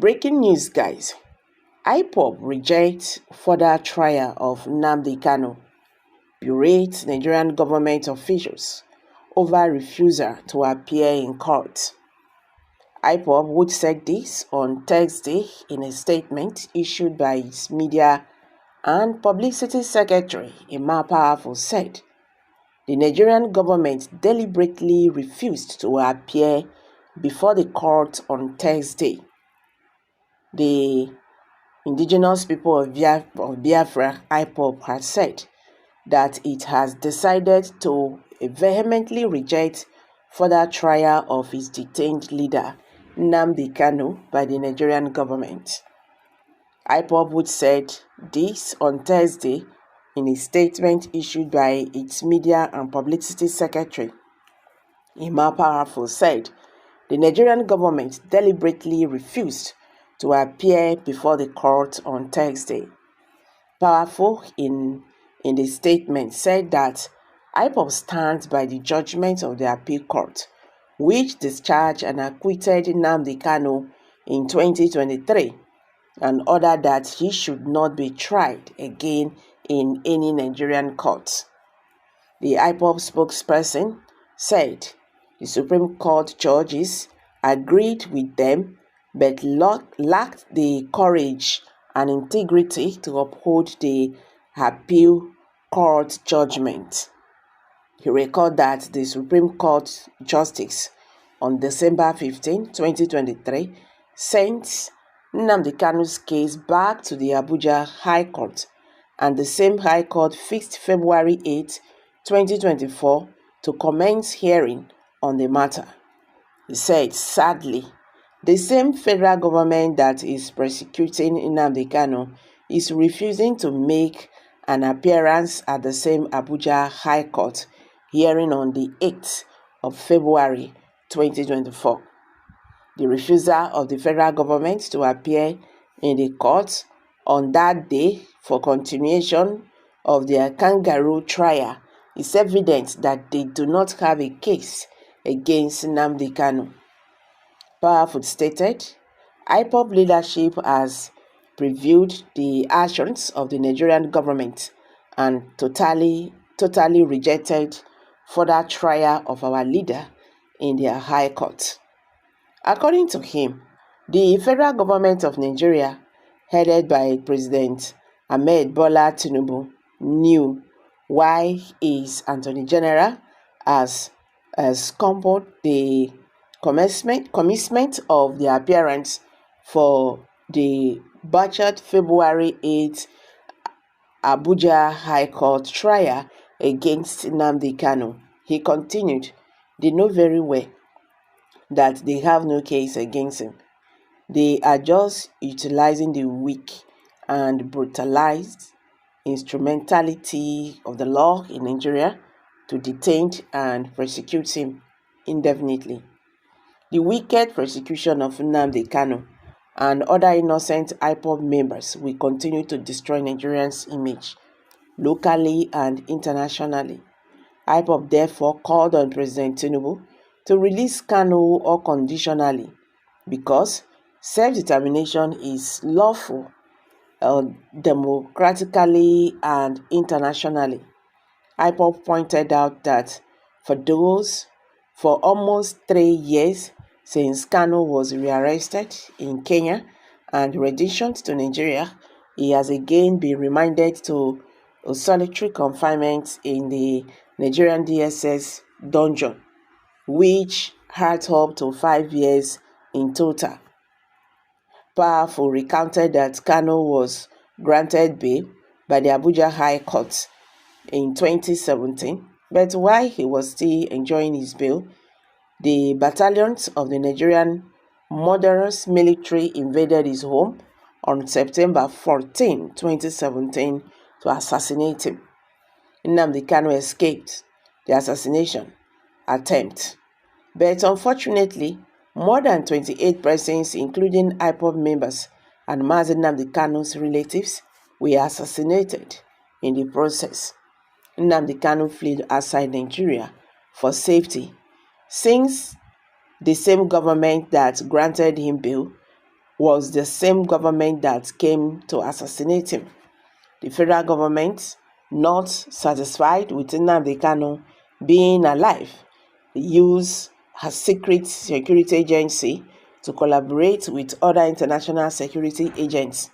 Breaking news, guys. IPOB rejects further trial of Nnamdi Kanu, berates Nigerian government officials over refusal to appear in court. IPOB, which said this on Thursday in a statement issued by its media and publicity secretary, Emma Powerful, said the Nigerian government deliberately refused to appear before the court on Thursday. The indigenous people of Biafra, IPOB, has said that it has decided to vehemently reject further trial of its detained leader, Nnamdi Kanu, by the Nigerian government. IPOB, which said this on Thursday in a statement issued by its media and publicity secretary, Emma Powerful, said the Nigerian government deliberately refused to appear before the court on Thursday. Powerful, in the statement, said that IPOB stands by the judgment of the appeal court, which discharged and acquitted Nnamdi Kanu in 2023 and ordered that he should not be tried again in any Nigerian court. The IPOB spokesperson said the Supreme Court judges agreed with them but lacked the courage and integrity to uphold the appeal court judgment. He recalled that the Supreme Court Justice on December 15, 2023, sent Nnamdi Kanu's case back to the Abuja High Court, and the same High Court fixed February 8, 2024 to commence hearing on the matter. He said, sadly, the same federal government that is prosecuting Nnamdi Kanu is refusing to make an appearance at the same Abuja High Court hearing on the 8th of February 2024. The refusal of the federal government to appear in the court on that day for continuation of their kangaroo trial is evidence that they do not have a case against Nnamdi Kanu. Powerful stated, IPOB leadership has previewed the actions of the Nigerian government and totally rejected further trial of our leader in their high court. According to him, the federal government of Nigeria, headed by President Ahmed Bola Tinubu, knew why his Attorney General has scumbled the commencement of the appearance for the butchered February 8 Abuja High Court trial against Nnamdi Kanu. He continued, they know very well that they have no case against him. They are just utilizing the weak and brutalized instrumentality of the law in Nigeria to detain and prosecute him indefinitely. The wicked persecution of Nnamdi Kanu and other innocent IPOB members will continue to destroy Nigerians' image locally and internationally. IPOB therefore called on President Tinubu to release Kanu unconditionally because self-determination is lawful democratically and internationally. IPOB pointed out that for almost 3 years since Kanu was rearrested in Kenya and renditioned to Nigeria, he has again been remanded to a solitary confinement in the Nigerian DSS dungeon, which had up to 5 years in total. Powerful recounted that Kanu was granted bail by the Abuja High Court in 2017, but while he was still enjoying his bail, the battalions of the Nigerian murderous military invaded his home on September 14, 2017 to assassinate him. Nnamdi Kanu escaped the assassination attempt, but unfortunately, more than 28 persons, including IPOB members and Mazi Nnamdi Kanu's relatives, were assassinated in the process. Nnamdi Kanu fled outside Nigeria for safety, since the same government that granted him bail was the same government that came to assassinate him. The federal government, not satisfied with Nnamdi Kanu being alive, used her secret security agency to collaborate with other international security agents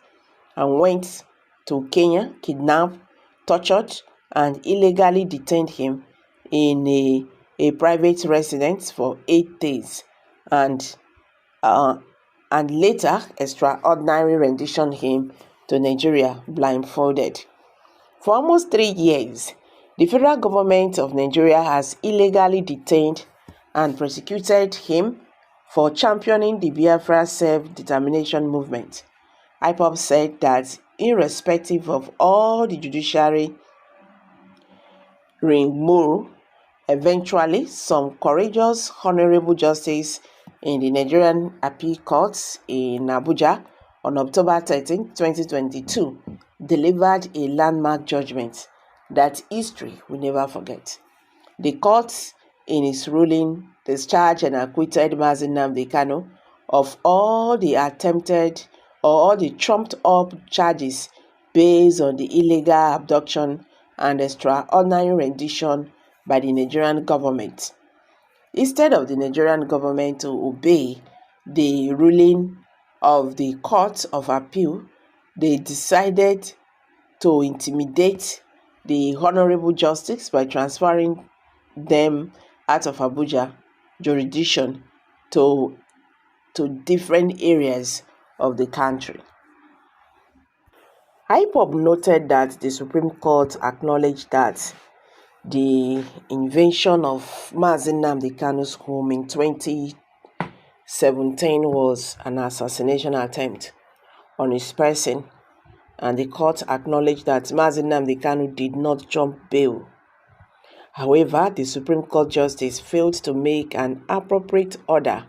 and went to Kenya, kidnapped, tortured, and illegally detained him in a private residence for 8 days and later extraordinary renditioned him to Nigeria blindfolded. For almost 3 years, the federal government of Nigeria has illegally detained and prosecuted him for championing the Biafra self-determination movement. IPOB said that irrespective of all the judiciary rigmarole, eventually some courageous honorable justice in the Nigerian Appeal Court in Abuja on October 13, 2022, delivered a landmark judgment that history will never forget. The court, in its ruling, discharged and acquitted Mazi Nnamdi Kanu of all the attempted or all the trumped-up charges based on the illegal abduction and extraordinary rendition by the Nigerian government. Instead of the Nigerian government to obey the ruling of the Court of Appeal, they decided to intimidate the Honorable Justice by transferring them out of Abuja jurisdiction to different areas of the country. IPOB noted that the Supreme Court acknowledged that the invasion of Mazi Nnamdi Kanu's home in 2017 was an assassination attempt on his person, and the court acknowledged that Mazi Nnamdi Kanu did not jump bail. However, the Supreme Court Justice failed to make an appropriate order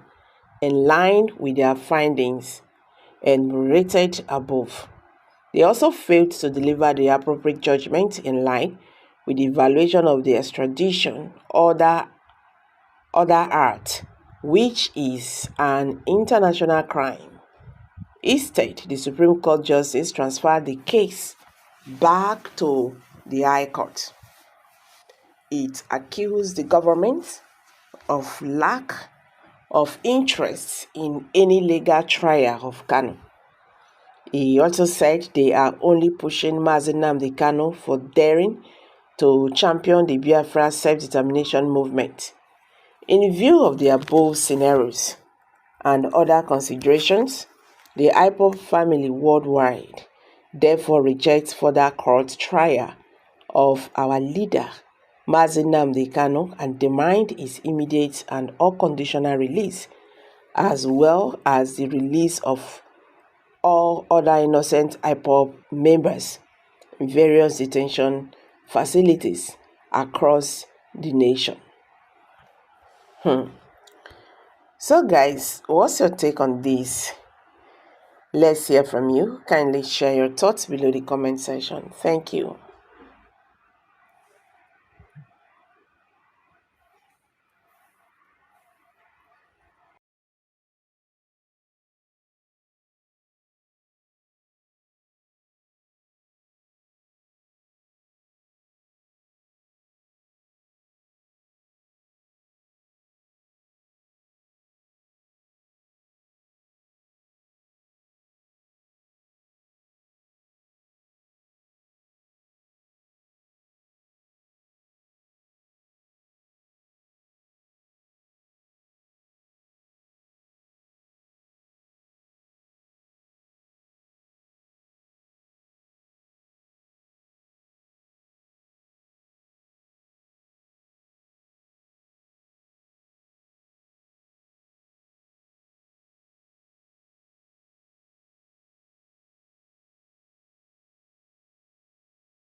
in line with their findings enumerated above. They also failed to deliver the appropriate judgment in line with the evaluation of the extradition order act, which is an international crime. Instead, the Supreme Court Justice transferred the case back to the High Court. It accused the government of lack of interest in any legal trial of Kanu. He also said they are only pushing Mazi Nnamdi Kanu for daring to champion the Biafra self-determination movement. In view of the above scenarios and other considerations, the IPOB family worldwide therefore rejects further court trial of our leader, Mazi Nnamdi Kanu, and demand his immediate and unconditional release, as well as the release of all other innocent IPOB members in various detention facilities across the nation. So guys, what's your take on this? Let's hear from you. Kindly share your thoughts below the comment section. Thank you.